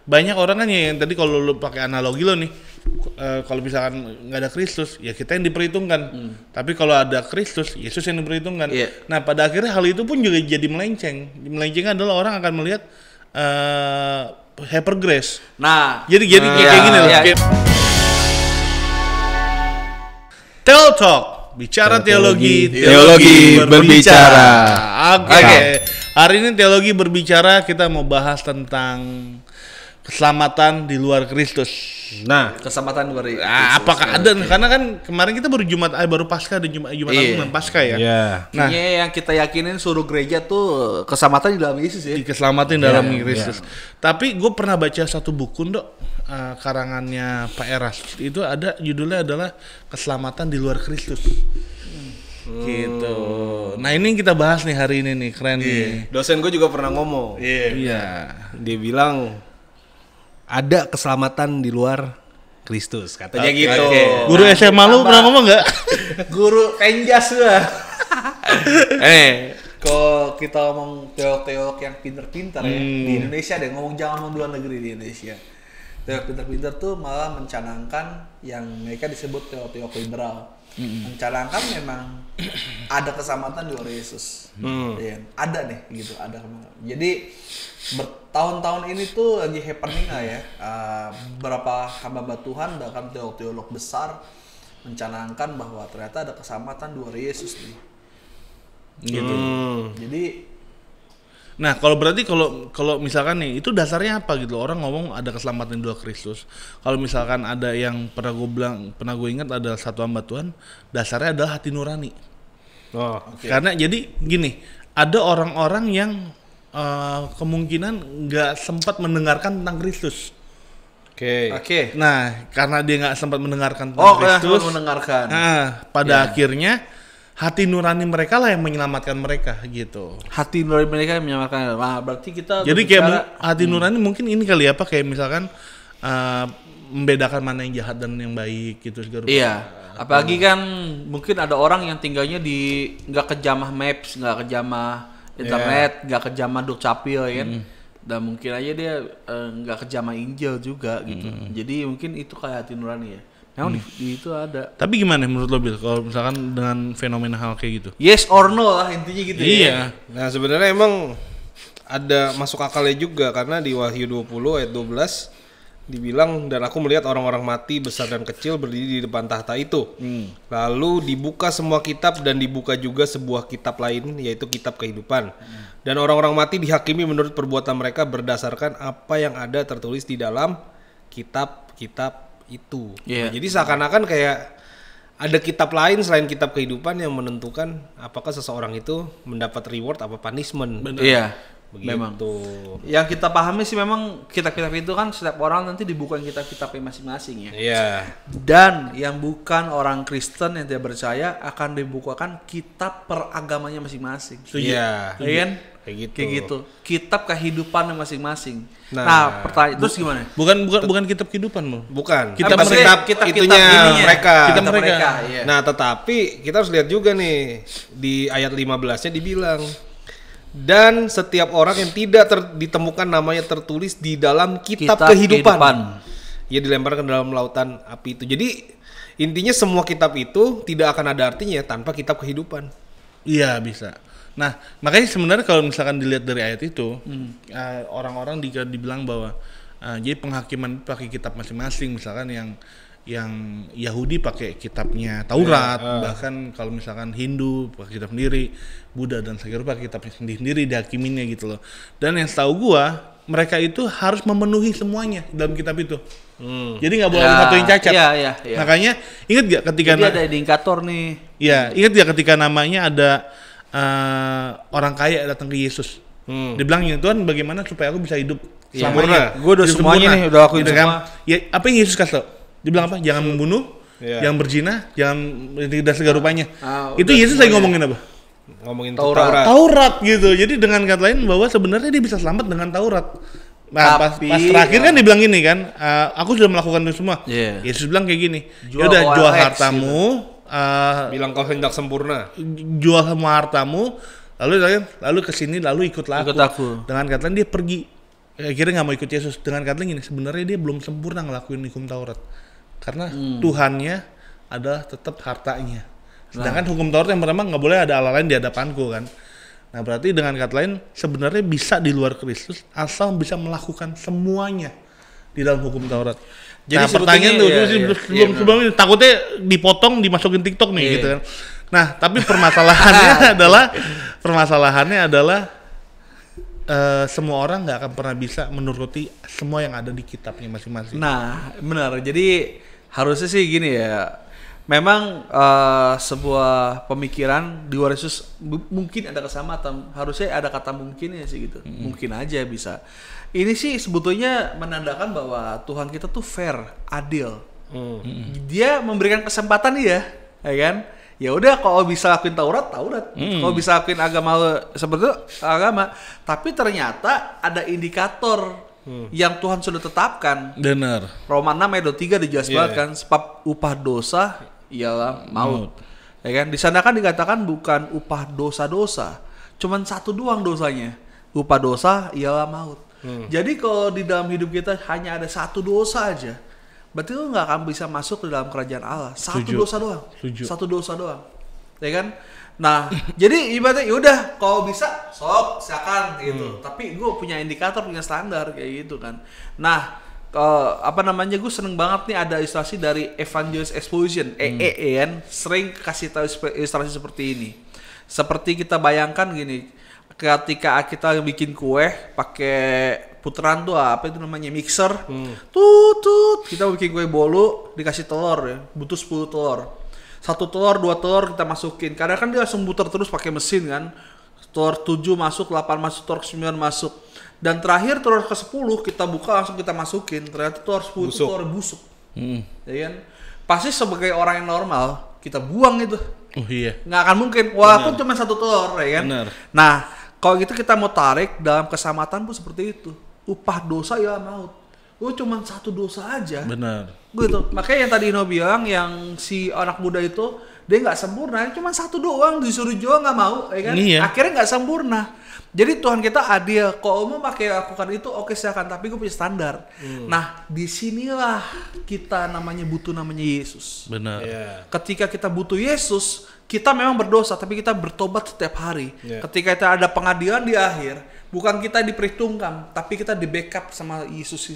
banyak orang kan yang tadi kalau lu pakai analogi lo nih, kalau misalkan nggak ada Kristus, ya kita yang diperhitungkan. Tapi kalau ada Kristus, Yesus yang diperhitungkan. Nah pada akhirnya hal itu pun juga jadi melenceng. Melencengnya adalah orang akan melihat hyper grace. Nah, jadi kayak gini loh. Tel Talk, bicara teologi berbicara. Oke. Hari ini teologi berbicara, kita mau bahas tentang keselamatan di luar Kristus. Nah, keselamatan luar Kristus. Apakah ada? Karena kan kemarin kita baru Paskah dan Jumat Agung dan Paskah ya. Nah, yang kita yakinin suruh gereja tuh keselamatan di dalam Yesus ya. Keselamatan dalam Kristus. Tapi gue pernah baca satu buku, karangannya Pak Eras. Itu ada judulnya adalah Keselamatan di luar Kristus. Gitu. Nah ini kita bahas nih hari ini nih, keren nih. Dosen gue juga pernah ngomong. Dia bilang ada keselamatan di luar Kristus, katanya gitu. Guru SMA lu pernah ngomong nggak? Guru penjas lah. Kalau kita ngomong teolog-teolog yang pinter-pinter ya di Indonesia deh, jangan ngomong luar negeri, di Indonesia. Teolog pinter-pinter tuh malah mencanangkan yang mereka disebut teolog liberal. Mencanangkan memang ada keselamatan di luar Yesus. Ya, ada nih gitu, ada. Jadi bertahun-tahun ini tuh lagi happening lah ya. Beberapa hamba Tuhan bahkan teolog besar mencanangkan bahwa ternyata ada keselamatan di luar Yesus nih. Gitu. Jadi nah, kalau berarti kalau misalkan nih itu dasarnya apa gitu? Orang ngomong ada keselamatan di luar Kristus. Kalau misalkan ada yang pernah gue ingat ada satu hamba Tuhan, dasarnya adalah hati nurani. Karena jadi gini, ada orang-orang yang kemungkinan nggak sempat mendengarkan tentang Kristus. Oke. Nah, karena dia nggak sempat mendengarkan tentang Kristus, pada akhirnya hati nurani mereka lah yang menyelamatkan mereka gitu. Hati nurani mereka yang menyelamatkan. Nah, berarti kita jadi kayak hati nurani mungkin ini kali apa kayak misalkan membedakan mana yang jahat dan yang baik gitu segala. Iya. Apalagi kan mungkin ada orang yang tinggalnya di nggak kejamah Maps, nggak kejamah internet, nggak kejamah Dukcapil ya kan. Dan mungkin aja dia nggak kejamah Injil juga gitu. Jadi mungkin itu kayak hati nurani ya. Memang di itu ada. Tapi gimana menurut lo Bil kalau misalkan dengan fenomena hal kayak gitu? Yes or no lah intinya gitu ya. Nah sebenarnya emang ada masuk akalnya juga karena di Wahyu 20 ayat 12 dibilang, dan aku melihat orang-orang mati besar dan kecil berdiri di depan tahta itu. Lalu dibuka semua kitab dan dibuka juga sebuah kitab lain yaitu kitab kehidupan. Dan orang-orang mati dihakimi menurut perbuatan mereka berdasarkan apa yang ada tertulis di dalam kitab-kitab itu. Nah, jadi seakan-akan kayak ada kitab lain selain kitab kehidupan yang menentukan apakah seseorang itu mendapat reward apa punishment. Iya. Begitu. Memang. Yang kita pahami sih memang kitab-kitab itu kan setiap orang nanti dibukain kitab-kitabnya masing-masing ya. Iya. Dan yang bukan orang Kristen yang tidak percaya akan dibukakan kitab peragamanya masing-masing. Iya. Kan? Kayak gitu. Kitab kehidupan masing-masing. Nah, pertanyaan terus gimana? Bukan kitab kehidupan loh. Bukan. Kitab itunya mereka. Kitab mereka. Iya. Nah, tetapi kita harus lihat juga nih di ayat 15-nya dibilang, dan setiap orang yang tidak ditemukan namanya tertulis di dalam kitab kehidupan, ia dilemparkan ke dalam lautan api itu. Jadi intinya semua kitab itu tidak akan ada artinya tanpa kitab kehidupan. Iya bisa. Nah makanya sebenarnya kalau misalkan dilihat dari ayat itu, orang-orang dibilang bahwa jadi penghakiman pakai kitab masing-masing. Misalkan yang Yahudi pakai kitabnya Taurat, bahkan kalau misalkan Hindu pakai kitab sendiri, Buddha dan segala pakai kitab sendiri dihakiminnya gitu loh. Dan yang setahu gua mereka itu harus memenuhi semuanya dalam kitab itu. Jadi nggak boleh satu yang cacat. Iya. Makanya ingat gak ketika ada indikator nih. Iya, ingat gak ketika namanya ada orang kaya datang ke Yesus. Dia bilang, Tuhan bagaimana supaya aku bisa hidup selamanya? Gue udah semuanya nih, udah lakuin semua. Ya, apa yang Yesus kasih tau? Dia bilang apa? Jangan membunuh, jangan berzina, jangan dan segala rupanya. Itu Yesus lagi ngomongin apa? Ngomongin Taurat gitu. Jadi dengan kata lain bahwa sebenarnya dia bisa selamat dengan Taurat. Nah, pas terakhir kan dia bilang gini kan, aku sudah melakukan itu semua. Yesus bilang kayak gini, yaudah jual hartamu, bilang kau hendak sempurna, jual semua hartamu, lalu kesini, lalu ikutlah aku. Dengan kata lain dia pergi akhirnya nggak mau ikut Yesus dengan kata gini, sebenarnya dia belum sempurna ngelakuin hukum Taurat karena Tuhannya adalah tetap hartanya. Sedangkan hukum Taurat yang pertama nggak boleh ada Allah lain di hadapanku kan. Nah berarti dengan kata lain sebenarnya bisa di luar Kristus asal bisa melakukan semuanya di dalam hukum Taurat. Jadi Nah pertanyaan tuh sebelum ini takutnya dipotong dimasukin TikTok nih gitu kan. Nah tapi permasalahannya adalah semua orang nggak akan pernah bisa menuruti semua yang ada di kitabnya masing-masing. Nah, benar. Jadi harusnya sih gini ya. Memang sebuah pemikiran di luar Yesus mungkin ada kesamaan. Harusnya ada kata mungkin ya sih gitu. Mungkin aja bisa. Ini sih sebetulnya menandakan bahwa Tuhan kita tuh fair, adil. Dia memberikan kesempatan ya kan? Ya udah kalau bisa lakuin Taurat. Kalau bisa lakuin agama seperti itu, agama. Tapi ternyata ada indikator yang Tuhan sudah tetapkan. Benar. Roma 6 ayat 3 dijelaskan sebab upah dosa ialah maut. Ya kan? Di sana kan dikatakan bukan upah dosa-dosa. Cuman satu doang dosanya. Upah dosa ialah maut. Jadi kalau di dalam hidup kita hanya ada satu dosa aja, berarti lu nggak akan bisa masuk ke dalam kerajaan Allah. Dosa doang. Satu dosa doang. Ya kan? Nah, jadi ibaratnya yaudah kalau bisa sok silakan gitu. Tapi gue punya indikator, punya standar kayak gitu kan. Nah, gue seneng banget nih ada ilustrasi dari Evangelist Explosion, kan sering kasih tahu ilustrasi seperti ini. Seperti kita bayangkan gini, ketika kita bikin kue pakai putaran tuh apa itu namanya mixer, tutut kita bikin kue bolu dikasih telur ya, butuh 10 telur, 1 telur 2 telur kita masukin, kadang kan dia langsung putar terus pakai mesin kan, telur 7 masuk, 8 masuk, telur 9 masuk, dan terakhir telur ke 10 kita buka langsung kita masukin, ternyata telur 10 itu telur busuk, ya kan? Pasti sebagai orang yang normal kita buang itu. Oh iya. Nggak akan mungkin, walaupun cuma 1 telur ya kan. Bener. Nah, kalau gitu kita mau tarik dalam keselamatan pun seperti itu. Upah dosa ya maut. Cuma 1 dosa aja. Benar. Gitu. Makanya yang tadi Ino bilang, yang si anak muda itu dia nggak sempurna, cuma 1 doang disuruh jual nggak mau, ya kan? Iya. Akhirnya nggak sempurna. Jadi Tuhan kita adil. Kalau mau pakai lakukan itu, oke silakan. Tapi gue punya standar. Nah, disinilah kita butuh namanya Yesus. Benar. Yeah. Ketika kita butuh Yesus, kita memang berdosa, tapi kita bertobat setiap hari. Yeah. Ketika kita ada pengadilan di akhir, bukan kita diperhitungkan, tapi kita di backup sama Yesus.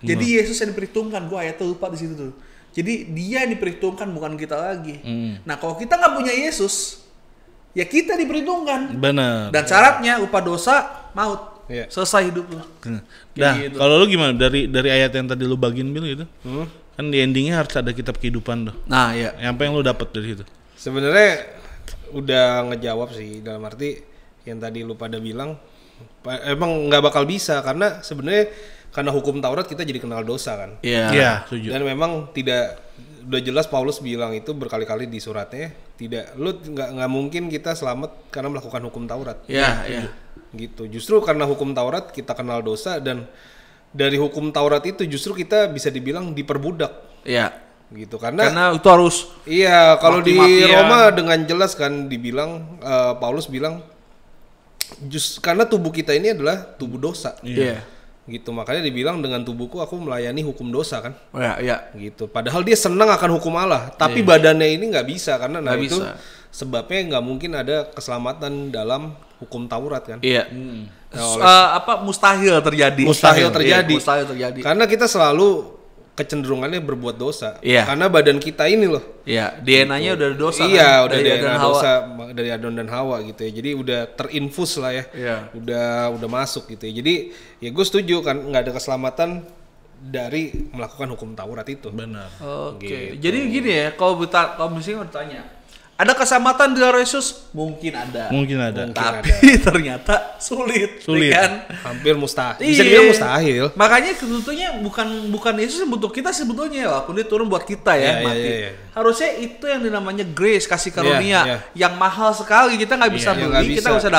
Jadi Yesus yang diperhitungkan. Gue ayatnya lupa di situ tuh. Jadi dia yang diperhitungkan, bukan kita lagi. Nah, kalau kita nggak punya Yesus, ya kita diperhitungkan. Benar. Dan syaratnya upah dosa maut. Yeah. Selesai hidup lu. Nah, gitu. kalau lu gimana dari ayat yang tadi lu bagiin Bil gitu? Kan di endingnya harus ada kitab kehidupan tuh. Nah, ya. Apa yang lu dapat dari situ? Sebenarnya udah ngejawab sih, dalam arti yang tadi lu pada bilang emang nggak bakal bisa karena sebenarnya karena hukum Taurat kita jadi kenal dosa kan. Iya. Iya, setuju. Dan memang udah jelas Paulus bilang itu berkali-kali di suratnya, nggak mungkin kita selamat karena melakukan hukum Taurat. Iya. Gitu. Justru karena hukum Taurat kita kenal dosa, dan dari hukum Taurat itu justru kita bisa dibilang diperbudak. Iya. Gitu karena itu harus iya, kalau di mati-matian. Roma dengan jelas kan dibilang Paulus bilang karena tubuh kita ini adalah tubuh dosa. Iya. Gitu, makanya dibilang dengan tubuhku aku melayani hukum dosa kan. Iya. Gitu. Padahal dia senang akan hukum Allah, tapi badannya ini nggak bisa karena itu bisa. sebabnya nggak mungkin ada keselamatan dalam hukum Taurat kan. Iya. Nah, Mustahil terjadi. Mustahil terjadi. Iya, mustahil terjadi. Karena kita selalu kecenderungannya berbuat dosa. Iya. Karena badan kita ini loh. Iya, DNA-nya udah ada dosa. Iya, kan? udah Dari DNA Adam dan dosa Hawa. dari Adam dan Hawa gitu ya. Jadi udah terinfus lah ya. Iya. Udah masuk gitu ya. Jadi ya gue setuju kan nggak ada keselamatan dari melakukan hukum Taurat itu. Benar. Oke. Gitu. Jadi gini ya, kalau misalnya mau ditanya, ada keselamatan di luar Yesus? Mungkin ada. Mungkin ada. Tapi ternyata sulit. Ya kan? Hampir mustahil. Iya. Bisa dibilang mustahil. Makanya sebetulnya bukan Yesus yang butuh kita sebetulnya, walaupun dia turun buat kita ya, Iya, mati. iya. Harusnya itu yang dinamanya grace, kasih karunia, Iya. yang mahal sekali, kita nggak bisa Iya, beli, nggak kita bisa. bisa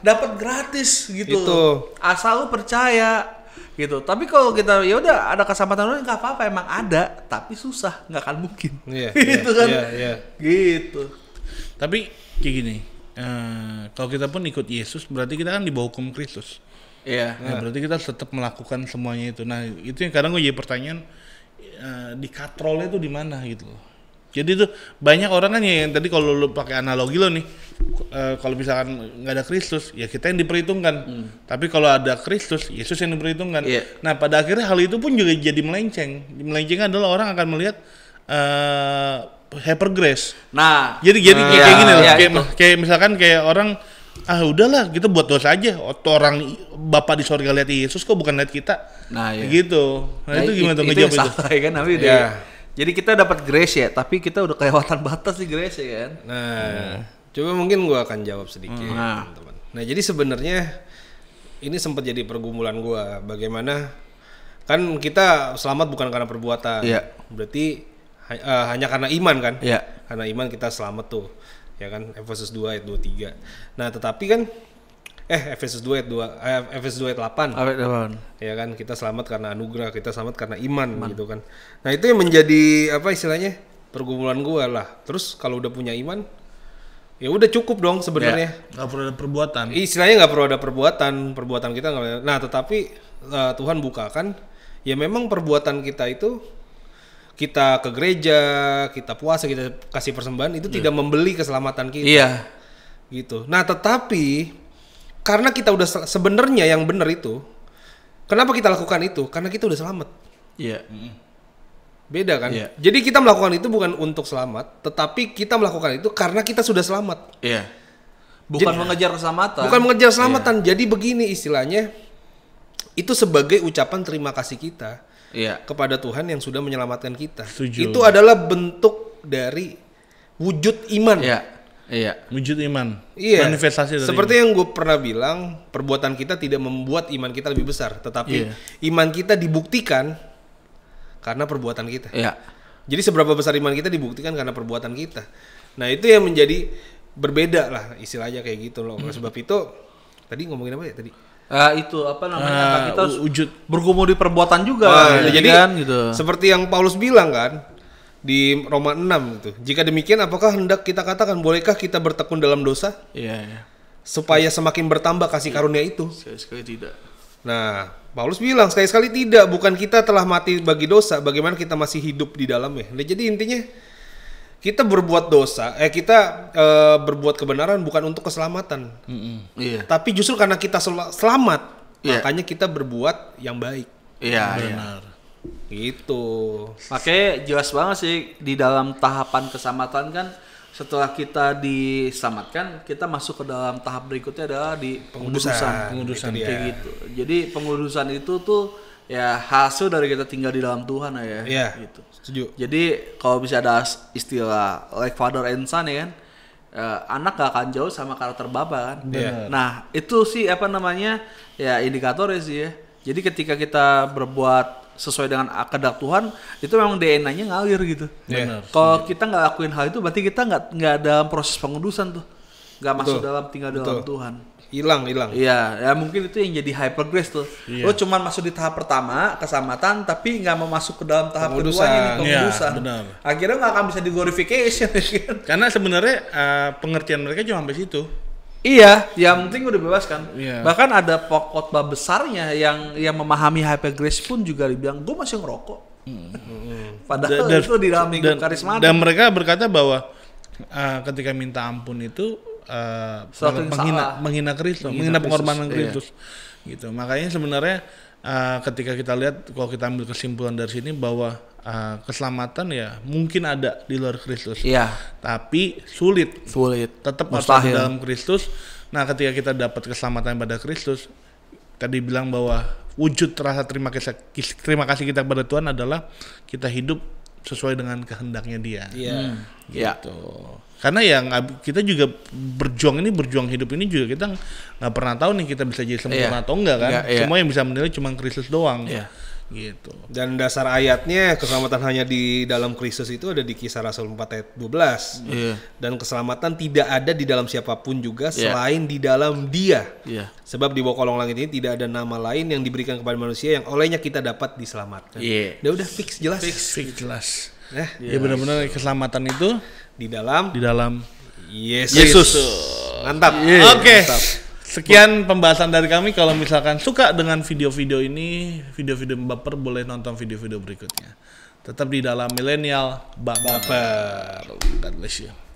dapat gratis gitu. Itu. Asal lu percaya gitu. Tapi kalau kita ya udah ada keselamatan nggak apa-apa, emang ada, tapi susah, nggak akan mungkin. Iya, gitu iya, kan? iya. Gitu. Tapi kayak gini, kalau kita pun ikut Yesus berarti kita kan di bawah hukum Kristus. Iya. Nah, berarti kita harus tetap melakukan semuanya itu. Nah, itu yang kadang gue jadi pertanyaan, di katrolnya itu di mana gitu loh. Jadi tuh banyak orang kan yang tadi kalau lu pakai analogi lo nih, kalau misalkan nggak ada Kristus, ya kita yang diperhitungkan. Tapi kalau ada Kristus, Yesus yang diperhitungkan. Iya. Nah, pada akhirnya hal itu pun juga jadi melenceng. Melenceng adalah orang akan melihat hyper grace. Nah, Jadi kayak gini loh, iya, kayak misalkan kayak orang udahlah kita buat dosa aja. Orang Bapa di sorga lihat Yesus kok bukan lihat kita. Nah, iya. Gitu. Nah, itu gimana tuh itu ngejawab yang itu? salah ya kan, tapi jadi kita dapat grace ya, tapi kita udah kelewatan batas di grace ya kan. Nah, coba mungkin gua akan jawab sedikit, teman-teman. Nah, jadi sebenarnya ini sempat jadi pergumulan gua. Bagaimana kan kita selamat bukan karena perbuatan. Iya. Berarti hanya karena iman kan? Iya. Karena iman kita selamat tuh. Ya kan, Efesus 2 ayat 23. Nah, tetapi kan Efesus 2 ayat 8. Ya kan, kita selamat karena anugerah, kita selamat karena iman gitu kan. Nah, itu yang menjadi apa istilahnya? Pergumulan gua lah. Terus kalau udah punya iman, ya udah cukup dong sebenarnya. Nggak perlu ada perbuatan. Istilahnya nggak perlu ada perbuatan kita nggak. Nah, tetapi Tuhan bukakan, ya memang perbuatan kita itu, kita ke gereja, kita puasa, kita kasih persembahan itu tidak membeli keselamatan kita. Iya. Gitu. Nah, tetapi karena kita udah sebenarnya yang benar itu, kenapa kita lakukan itu? Karena kita udah selamat. Iya. Beda kan? Iya. Jadi kita melakukan itu bukan untuk selamat, tetapi kita melakukan itu karena kita sudah selamat. Iya. Bukan mengejar keselamatan. Bukan mengejar keselamatan. Jadi begini istilahnya, itu sebagai ucapan terima kasih kita kepada Tuhan yang sudah menyelamatkan kita. Setuju. Itu adalah bentuk dari wujud iman. Iya. Wujud iman. Iya. Manifestasi dari seperti yang gue pernah bilang, perbuatan kita tidak membuat iman kita lebih besar, tetapi iman kita dibuktikan karena perbuatan kita. Iya. Jadi seberapa besar iman kita dibuktikan karena perbuatan kita. Nah, itu yang menjadi berbeda lah istilahnya kayak gitu loh. Sebab itu tadi ngomongin apa ya tadi? Itu apa namanya? Kita harus wujud bergumul di perbuatan juga. Jadi kan gitu. Seperti yang Paulus bilang kan di Roma 6 itu. Jika demikian, apakah hendak kita katakan bolehkah kita bertekun dalam dosa? Iya. Supaya semakin bertambah kasih karunia itu. Sekali tidak. Nah, Paulus bilang sekali-sekali tidak, bukan kita telah mati bagi dosa, bagaimana kita masih hidup di dalamnya. Nah, jadi intinya kita berbuat dosa, kita berbuat kebenaran bukan untuk keselamatan. Iya. Tapi justru karena kita selamat, makanya kita berbuat yang baik. Iya, benar. Gitu. Makanya jelas banget sih di dalam tahapan keselamatan kan, setelah kita diselamatkan, kita masuk ke dalam tahap berikutnya adalah di pengudusan. Kayak gitu. Jadi pengudusan itu tuh ya hasil dari kita tinggal di dalam Tuhan ya. Iya. Gitu. Setuju. Jadi kalau bisa ada istilah like father and son ya kan, anak gak akan jauh sama karakter bapak kan. Benar. Nah itu sih apa namanya ya indikatornya sih ya. Jadi ketika kita berbuat sesuai dengan kehendak Tuhan, itu memang DNA-nya ngalir gitu. Benar. Kalau kita nggak lakuin hal itu, berarti kita nggak dalam proses pengudusan tuh, nggak masuk dalam tinggal dalam Tuhan. Hilang. Iya, ya mungkin itu yang jadi hyper grace tuh. Lo cuma masuk di tahap pertama keselamatan, tapi nggak mau masuk ke dalam tahap keduanya nih pengudusan. Iya, benar. Akhirnya nggak akan bisa di glorification. Karena sebenarnya pengertian mereka cuma sampai situ. Iya, yang penting udah bebaskan. Iya. Bahkan ada khotbah besarnya yang memahami hyper grace pun juga dibilang gue masih ngerokok. Padahal itu di dalam minggu karismatik. Dan mereka berkata bahwa ketika minta ampun itu menghina Kristus, menghina pengorbanan Kristus. Gitu. Makanya sebenarnya ketika kita lihat, kalau kita ambil kesimpulan dari sini bahwa keselamatan ya mungkin ada di luar Kristus. Iya. Tapi sulit. Tetap harus ada di dalam Kristus. Nah, ketika kita dapat keselamatan pada Kristus, tadi bilang bahwa wujud rasa terima kasih kita kepada Tuhan adalah kita hidup sesuai dengan kehendaknya Dia. Iya. Gitu. Karena ya kita juga berjuang hidup ini juga kita nggak pernah tahu nih kita bisa jadi sempurna atau enggak kan. Semua yang bisa menilai cuma Kristus doang. Gitu. Dan dasar ayatnya keselamatan hanya di dalam Kristus itu ada di Kisah Rasul 4 ayat 12. Dan keselamatan tidak ada di dalam siapapun juga selain di dalam Dia. Sebab di bawah kolong langit ini tidak ada nama lain yang diberikan kepada manusia yang olehnya kita dapat diselamatkan. Udah fix jelas. Fix jelas. Ya benar-benar keselamatan itu di dalam Yesus. Mantap. Oke. Sekian pembahasan dari kami. Kalau misalkan suka dengan video-video ini, video-video baper, boleh nonton video-video berikutnya. Tetap di dalam milenial baper. God bless you.